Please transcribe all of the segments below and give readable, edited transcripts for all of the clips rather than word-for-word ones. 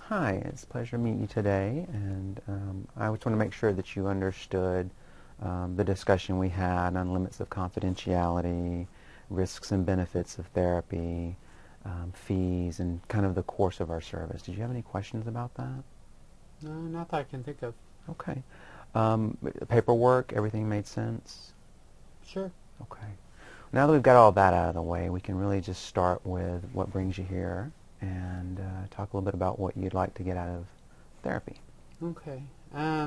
Hi, it's a pleasure to meet you today, and I just want to make sure that you understood the discussion we had on limits of confidentiality, risks and benefits of therapy, fees, and kind of the course of our service. Did you have any questions about that? No, not that I can think of. Okay. Paperwork, everything made sense? Sure. Okay. Now that we've got all that out of the way, we can really just start with what brings you here and talk a little bit about what you'd like to get out of therapy. Okay. I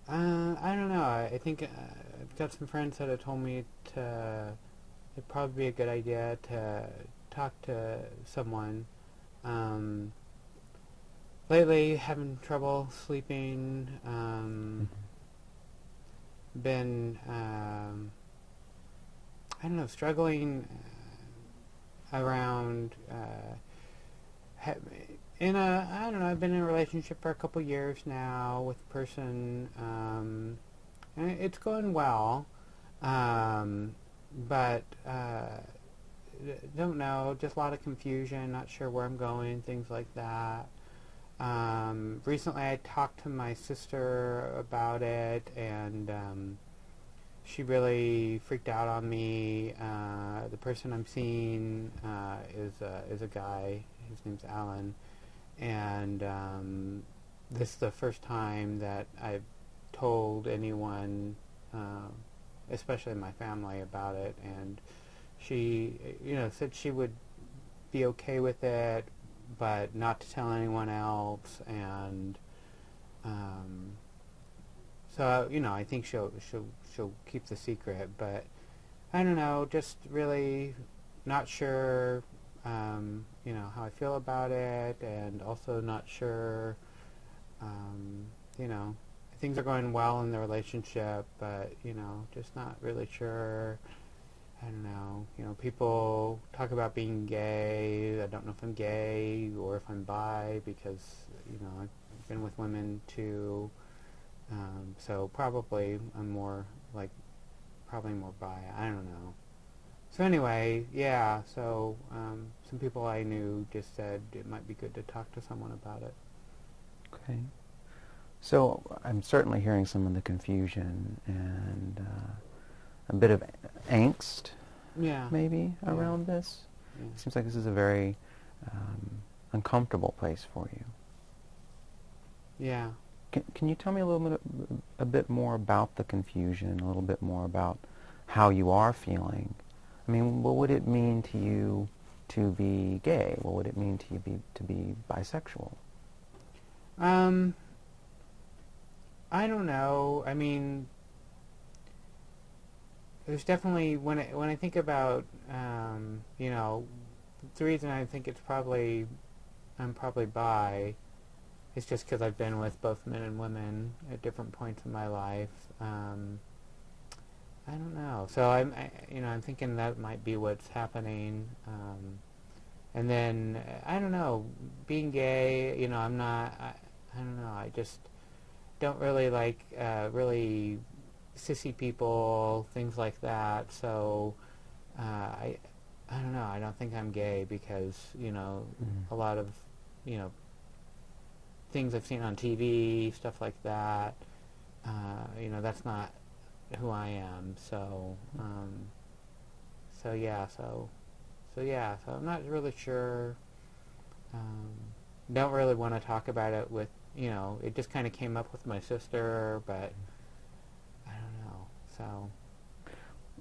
don't know. I think I've got some friends that have told me it'd probably be a good idea to talk to someone. Um, lately, having trouble sleeping. Been I don't know, struggling around. Ha- I don't know. I've been in a relationship for a couple years now with a person, and it's going well. Um, but don't know. Just a lot of confusion. Not sure where I'm going. Things like that. Recently, I talked to my sister about it, and she really freaked out on me. The person I'm seeing is a guy. His name's Alan, and this is the first time that I've told anyone, especially my family, about it. And she, said she would be okay with it, but not to tell anyone else. And um, so, I think she'll keep the secret. But I don't know, just really not sure, how I feel about it, and also not sure, um, you know, things are going well in the relationship, but, just not really sure. I don't know. People talk about being gay. I don't know if I'm gay or if I'm bi because, I've been with women too. So probably I'm more like, probably more bi. I don't know. So anyway, yeah, so some people I knew just said it might be good to talk to someone about it. Okay. So I'm certainly hearing some of the confusion and a bit of angst, Yeah, maybe, yeah, around this. yeah. It seems like this is a very uncomfortable place for you. Yeah. Can you tell me a bit more about the confusion, a little bit more about how you are feeling? I mean, what would it mean to you to be gay? What would it mean to you to be bisexual? Um, I don't know. I mean, there's definitely when I think about the reason I think I'm probably bi is just because I've been with both men and women at different points in my life. I don't know. So I'm thinking that might be what's happening. And then I don't know, being gay. I'm not. I don't know. I just don't really like really sissy people, things like that. So I don't know. I don't think I'm gay because Mm. a lot of you know things I've seen on TV, stuff like that. That's not who I am. So yeah. So I'm not really sure. Um, don't really want to talk about it with. It just kind of came up with my sister, but I don't know. So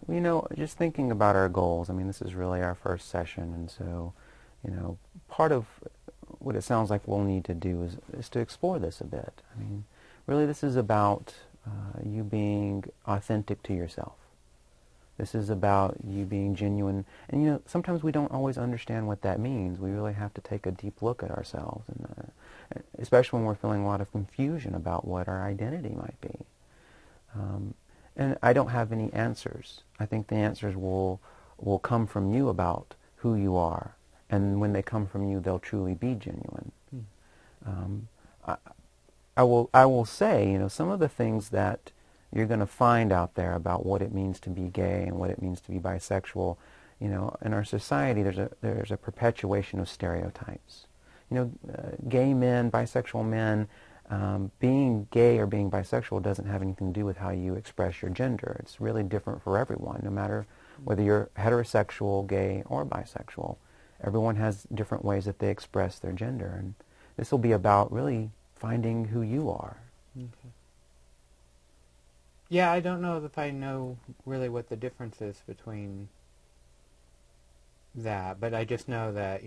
Well, just thinking about our goals, I mean, this is really our first session, and so, part of what it sounds like we'll need to do is to explore this a bit. I mean, really, this is about you being authentic to yourself. This is about you being genuine. And, sometimes we don't always understand what that means. We really have to take a deep look at ourselves, and especially when we're feeling a lot of confusion about what our identity might be. Um, and I don't have any answers. I think the answers will come from you about who you are, and when they come from you, they'll truly be genuine. mm, Um, I, I will say, some of the things that you're going to find out there about what it means to be gay and what it means to be bisexual, You know, in our society, there's a perpetuation of stereotypes. You know, gay men, bisexual men, being gay or being bisexual doesn't have anything to do with how you express your gender. It's really different for everyone, no matter whether you're heterosexual, gay, or bisexual. Everyone has different ways that they express their gender, and this will be about really finding who you are. Okay. Yeah, I don't know if I know really what the difference is between that, but I just know that,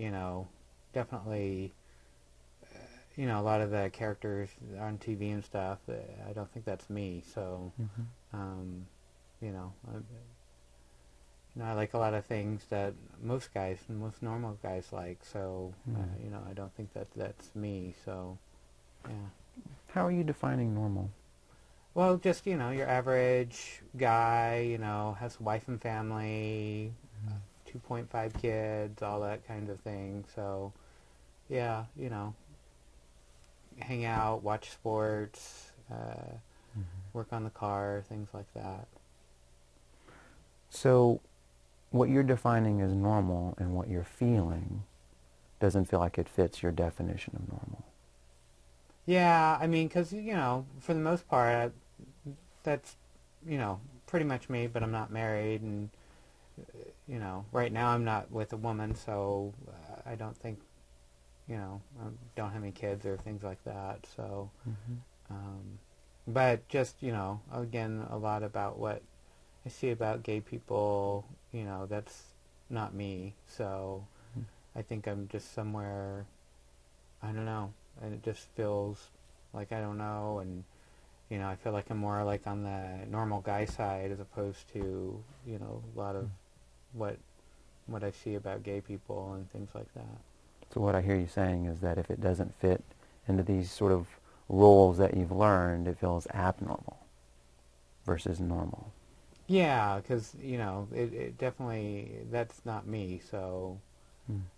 definitely, a lot of the characters on TV and stuff, I don't think that's me, so, you know, I like a lot of things that most normal guys like, so, I don't think that that's me, so, yeah. How are you defining normal? Well, just, your average guy, has a wife and family, 2.5 kids, all that kind of thing. So, yeah, hang out, watch sports, work on the car, things like that. So, what you're defining as normal and what you're feeling doesn't feel like it fits your definition of normal. Yeah, I mean, because, for the most part, that's, pretty much me, but I'm not married, and, right now I'm not with a woman, so I don't think, I don't have any kids or things like that, so, but just, again, a lot about what I see about gay people, that's not me, so I think I'm just somewhere, I don't know, and it just feels like I don't know, and I feel like I'm more like on the normal guy side as opposed to, a lot of what I see about gay people and things like that. So what I hear you saying is that if it doesn't fit into these sort of roles that you've learned, it feels abnormal versus normal. Yeah, because, it definitely, that's not me, so,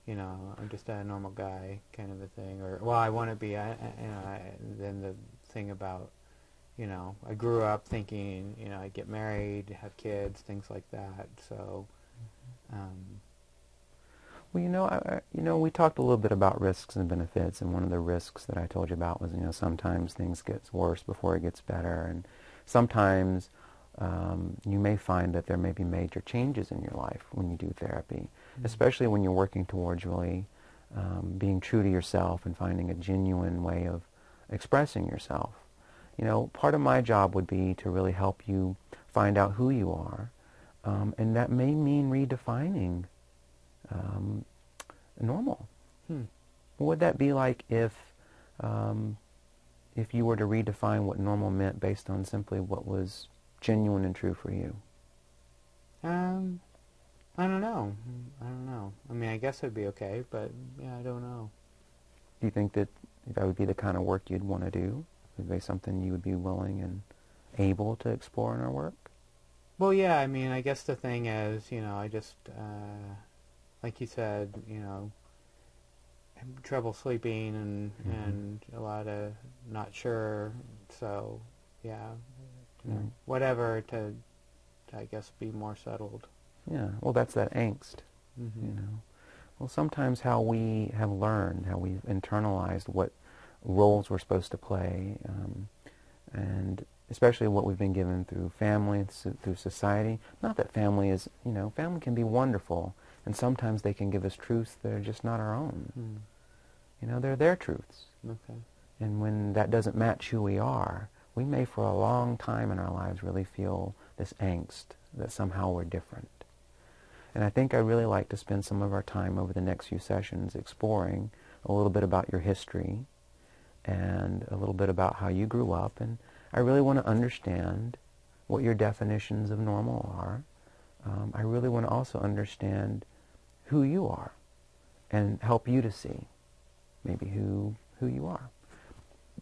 I'm just a normal guy kind of a thing, or, well, I want to be, then the thing about, I grew up thinking, I'd get married, have kids, things like that. So, Well, we talked a little bit about risks and benefits, and one of the risks that I told you about was, sometimes things get worse before it gets better, and sometimes you may find that there may be major changes in your life when you do therapy, especially when you're working towards really being true to yourself and finding a genuine way of expressing yourself. Part of my job would be to really help you find out who you are, and that may mean redefining normal. What would that be like if you were to redefine what normal meant based on simply what was genuine and true for you? I don't know. I mean, I guess it'd be okay, but yeah, I don't know. Do you think that would be the kind of work you'd want to do? Would it be something you would be willing and able to explore in our work? Well, yeah, I mean, I guess the thing is, I just, like you said, have trouble sleeping and a lot of not sure, so, yeah, whatever to, I guess, be more settled. Yeah, well, that's that angst, Well, sometimes how we have learned, how we've internalized what roles we're supposed to play, and especially what we've been given through family, through society. Not that family is, family can be wonderful, and sometimes they can give us truths that are just not our own. They're their truths. Okay. And when that doesn't match who we are, we may for a long time in our lives really feel this angst that somehow we're different. And I think I'd really like to spend some of our time over the next few sessions exploring a little bit about your history and a little bit about how you grew up. And I really want to understand what your definitions of normal are. I really want to also understand who you are and help you to see maybe who you are.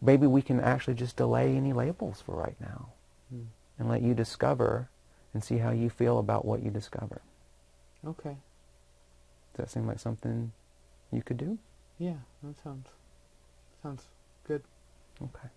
Maybe we can actually just delay any labels for right now and let you discover and see how you feel about what you discover. Okay. Does that seem like something you could do? Yeah, that sounds good. Okay.